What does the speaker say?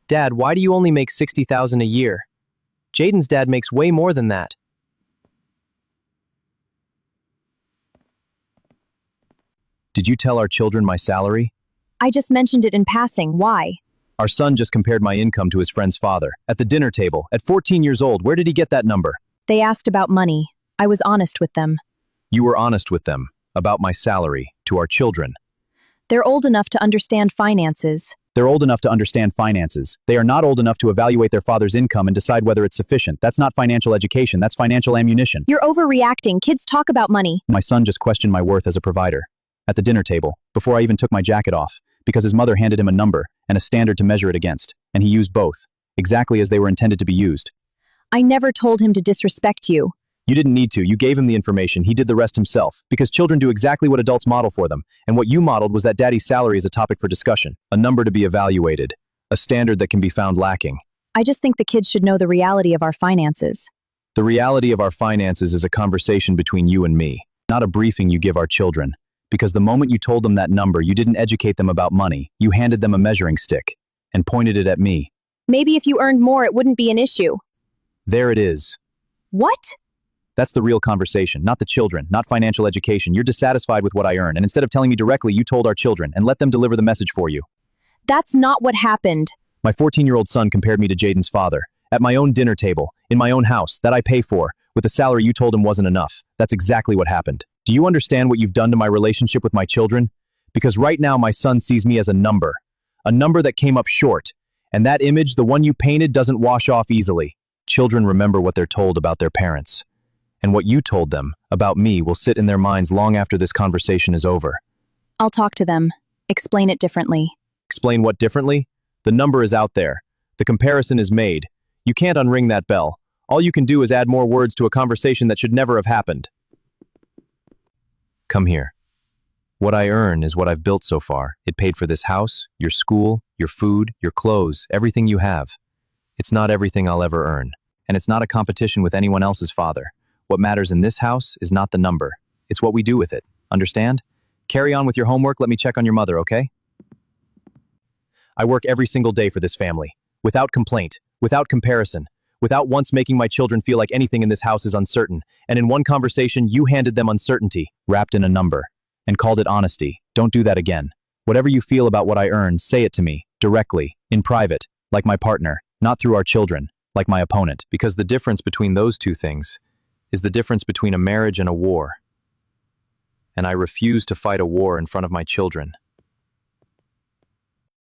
Dad, why do you only make $60,000 a year? Jaden's dad makes way more than that. Did you tell our children my salary? I just mentioned it in passing. Why? Our son just compared my income to his friend's father. At the dinner table, at 14 years old, where did he get that number? They asked about money. I was honest with them. You were honest with them about my salary to our children. They're old enough to understand finances. They're old enough to understand finances. They are not old enough to evaluate their father's income and decide whether it's sufficient. That's not financial education. That's financial ammunition. You're overreacting. Kids talk about money. My son just questioned my worth as a provider. At the dinner table, before I even took my jacket off, because his mother handed him a number and a standard to measure it against, and he used both, exactly as they were intended to be used. I never told him to disrespect you. You didn't need to. You gave him the information. He did the rest himself, because children do exactly what adults model for them, and what you modeled was that daddy's salary is a topic for discussion, a number to be evaluated, a standard that can be found lacking. I just think the kids should know the reality of our finances. The reality of our finances is a conversation between you and me, not a briefing you give our children. Because the moment you told them that number, you didn't educate them about money. You handed them a measuring stick and pointed it at me. Maybe if you earned more, it wouldn't be an issue. There it is. What? That's the real conversation, not the children, not financial education. You're dissatisfied with what I earn, and instead of telling me directly, you told our children and let them deliver the message for you. That's not what happened. My 14-year-old son compared me to Jaden's father, at my own dinner table, in my own house, that I pay for, with a salary you told him wasn't enough. That's exactly what happened. Do you understand what you've done to my relationship with my children? Because right now my son sees me as a number that came up short, and that image, the one you painted, doesn't wash off easily. Children remember what they're told about their parents, and what you told them about me will sit in their minds long after this conversation is over. I'll talk to them. Explain it differently. Explain what differently? The number is out there. The comparison is made. You can't unring that bell. All you can do is add more words to a conversation that should never have happened. Come here. What I earn is what I've built so far. It paid for this house, your school, your food, your clothes, everything you have. It's not everything I'll ever earn, and it's not a competition with anyone else's father. What matters in this house is not the number. It's what we do with it. Understand? Carry on with your homework. Let me check on your mother, okay? I work every single day for this family, without complaint, without comparison, without once making my children feel like anything in this house is uncertain, and in one conversation you handed them uncertainty, wrapped in a number, and called it honesty. Don't do that again. Whatever you feel about what I earn, say it to me, directly, in private, like my partner, not through our children, like my opponent, because the difference between those two things is the difference between a marriage and a war. And I refuse to fight a war in front of my children.